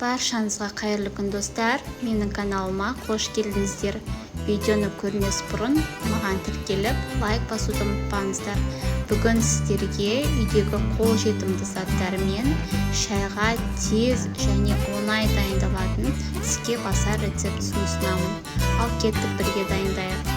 Баршаңызға қайырлы күн достар, менің каналыма қош келдіңіздер. Видеоны көрмес бұрын маған тіркеліп, лайк басуды ұмытпаңыздар. Бүгін сіздерге үйдегі қолжетімді заттармен шайға тез және оңай дайындалатын тіске басар рецептісін ұсынамын. Ал кеттік бірге дайындайық.